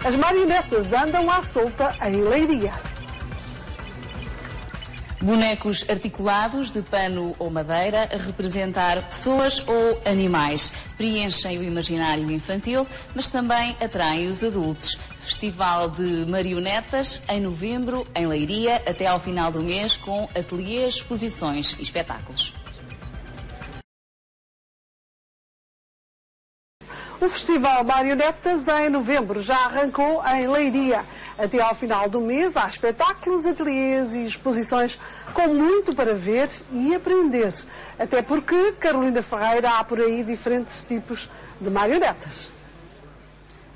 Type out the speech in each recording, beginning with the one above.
As marionetas andam à solta em Leiria. Bonecos articulados de pano ou madeira a representar pessoas ou animais. Preenchem o imaginário infantil, mas também atraem os adultos. Festival de Marionetas em novembro, em Leiria, até ao final do mês, com ateliês, exposições e espetáculos. O Festival Marionetas em novembro já arrancou em Leiria. Até ao final do mês há espetáculos, ateliês e exposições com muito para ver e aprender. Até porque, Carolina Ferreira, há por aí diferentes tipos de marionetas.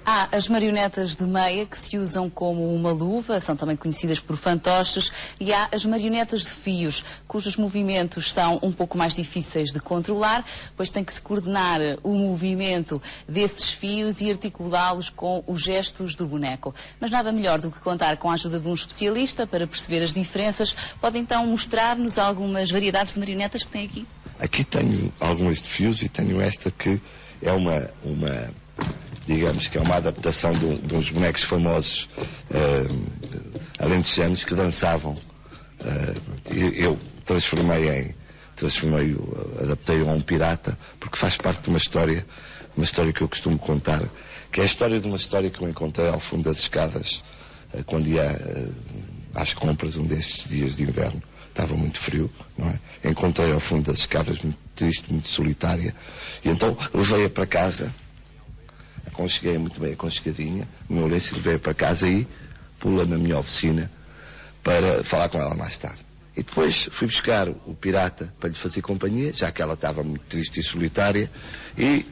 Há as marionetas de meia, que se usam como uma luva, são também conhecidas por fantoches, e há as marionetas de fios, cujos movimentos são um pouco mais difíceis de controlar, pois tem que se coordenar o movimento desses fios e articulá-los com os gestos do boneco. Mas nada melhor do que contar com a ajuda de um especialista para perceber as diferenças. Pode então mostrar-nos algumas variedades de marionetas que tem aqui? Aqui tenho algumas de fios e tenho esta que é digamos que é uma adaptação de uns bonecos famosos alentejanos que dançavam. Eu adaptei-o a um pirata, porque faz parte de uma história que eu costumo contar, que é a história de uma história que eu encontrei ao fundo das escadas, quando ia às compras, um destes dias de inverno. Estava muito frio, não é? Encontrei ao fundo das escadas, muito triste, muito solitária, e então levei-a para casa. Aconcheguei muito bem aconchegadinha, o meu lenço, levei para casa e pula na minha oficina para falar com ela mais tarde. E depois fui buscar o pirata para lhe fazer companhia, já que ela estava muito triste e solitária, e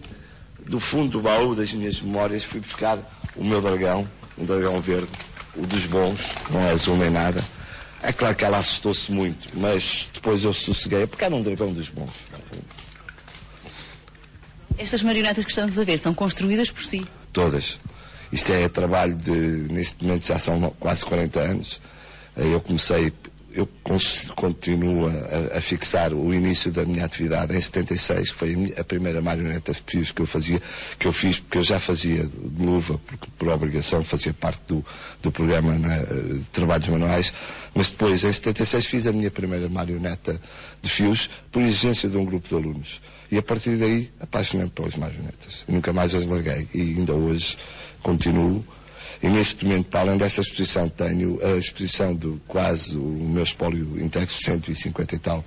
do fundo do baú das minhas memórias fui buscar o meu dragão, um dragão verde, o dos bons, não é azul nem nada. É claro que ela assustou-se muito, mas depois eu sosseguei, porque era um dragão dos bons. Estas marionetas que estamos a ver são construídas por si? Todas. Isto é trabalho neste momento já são quase 40 anos. Eu continuo a fixar o início da minha atividade em 76, que foi a primeira marioneta de fios que eu fiz, porque eu já fazia de luva, porque por obrigação fazia parte do programa de trabalhos manuais, mas depois em 76 fiz a minha primeira marioneta de fios por exigência de um grupo de alunos. E a partir daí apaixonei-me pelas marionetas. Eu nunca mais as larguei e ainda hoje continuo. E neste momento, para além desta exposição, tenho a exposição do quase o meu espólio inteiro, 150 e tal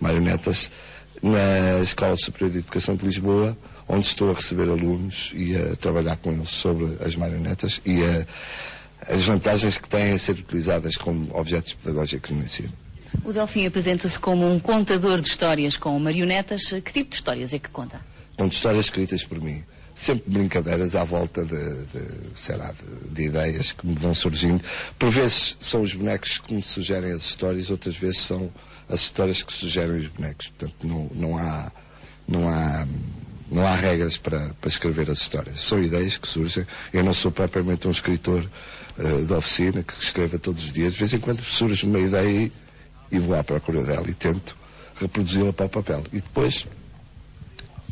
marionetas, na Escola Superior de Educação de Lisboa, onde estou a receber alunos e a trabalhar com eles sobre as marionetas e as vantagens que têm a ser utilizadas como objetos pedagógicos no ensino. O Delfim apresenta-se como um contador de histórias com marionetas. Que tipo de histórias é que conta? Conto histórias escritas por mim. Sempre brincadeiras à volta de ideias que me vão surgindo. Por vezes são os bonecos que me sugerem as histórias, outras vezes são as histórias que sugerem os bonecos. Portanto, não há regras para escrever as histórias. São ideias que surgem. Eu não sou propriamente um escritor de oficina que escreva todos os dias. De vez em quando surge uma ideia e vou à procura dela e tento reproduzi-la para o papel e depois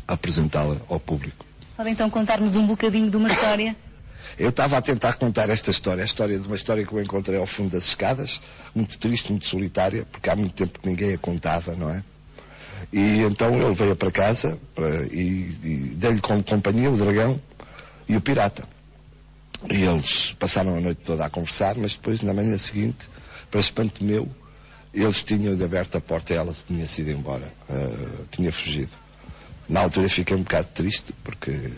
apresentá-la ao público. Pode então contar-nos um bocadinho de uma história? Eu estava a tentar contar esta história, a história de uma história que eu encontrei ao fundo das escadas, muito triste, muito solitária, porque há muito tempo que ninguém a contava, não é? E então eu levei-a para casa e dei-lhe como companhia o dragão e o pirata. E eles passaram a noite toda a conversar, mas depois, na manhã seguinte, para espanto meu, eles tinham aberto a porta e ela se tinha sido embora, tinha fugido. Na altura fiquei um bocado triste, porque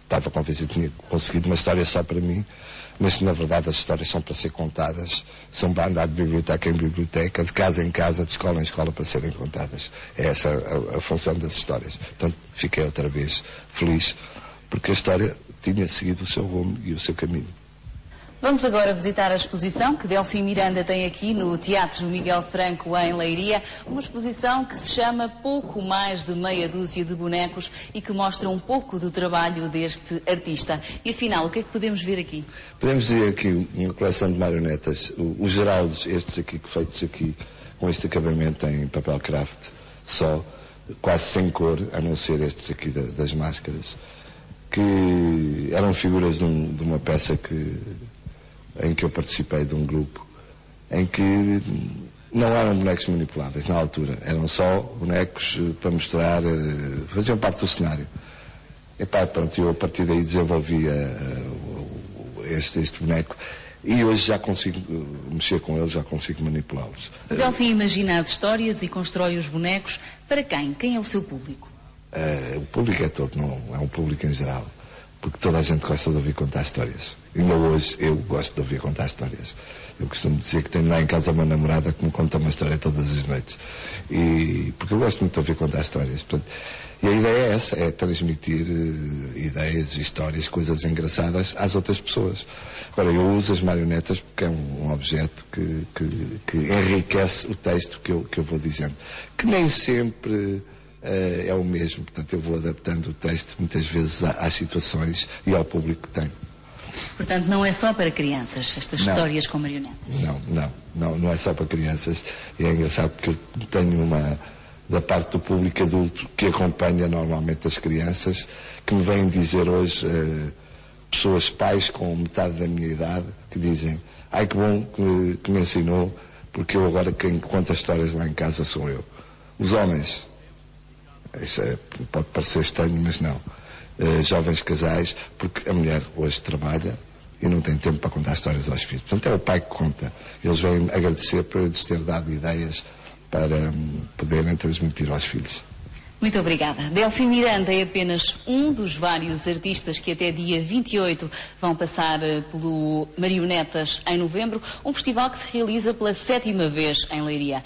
estava convencido que tinha conseguido uma história só para mim, mas na verdade as histórias são para ser contadas, são para andar de biblioteca em biblioteca, de casa em casa, de escola em escola para serem contadas. É essa a função das histórias. Portanto, fiquei outra vez feliz, porque a história tinha seguido o seu rumo e o seu caminho. Vamos agora visitar a exposição que Delfim Miranda tem aqui no Teatro Miguel Franco, em Leiria. Uma exposição que se chama Pouco Mais de Meia Dúzia de Bonecos e que mostra um pouco do trabalho deste artista. E afinal, o que é que podemos ver aqui? Podemos ver aqui uma coleção de marionetas. Os geraldos, estes aqui, feitos aqui com este acabamento em papel craft, só, quase sem cor, a não ser estes aqui das máscaras. que eram figuras de uma peça em que eu participei, de um grupo, em que não eram bonecos manipuláveis na altura, eram só bonecos para mostrar, faziam parte do cenário. E pá, pronto, eu a partir daí desenvolvi este boneco e hoje já consigo mexer com eles, já consigo manipulá-los. Delfim imagina as histórias e constrói os bonecos. Para quem? Quem é o seu público? O público é todo, não é um público em geral, porque toda a gente gosta de ouvir contar histórias. Ainda hoje eu gosto de ouvir contar histórias. Eu costumo dizer que tenho lá em casa uma namorada que me conta uma história todas as noites. Porque eu gosto muito de ouvir contar histórias. Portanto, e a ideia é essa, é transmitir ideias, histórias, coisas engraçadas às outras pessoas. Agora, eu uso as marionetas porque é um objeto que enriquece o texto que eu vou dizendo. Que nem sempre é o mesmo. Portanto, eu vou adaptando o texto muitas vezes às situações e ao público que tenho. Portanto, não é só para crianças, estas histórias com marionetas? Não é só para crianças. E é engraçado porque eu tenho da parte do público adulto que acompanha normalmente as crianças, que me vêm dizer hoje, pessoas, pais com metade da minha idade, que dizem: ai, que bom que me ensinou, porque eu agora quem conta histórias lá em casa sou eu. Os homens, isso pode parecer estranho, mas não. Jovens casais, porque a mulher hoje trabalha e não tem tempo para contar histórias aos filhos. Portanto, é o pai que conta. Eles vêm agradecer por eu lhes ter dado ideias para poderem transmitir aos filhos. Muito obrigada. Delfim Miranda é apenas um dos vários artistas que até dia 28 vão passar pelo Marionetas em novembro, um festival que se realiza pela 7ª vez em Leiria.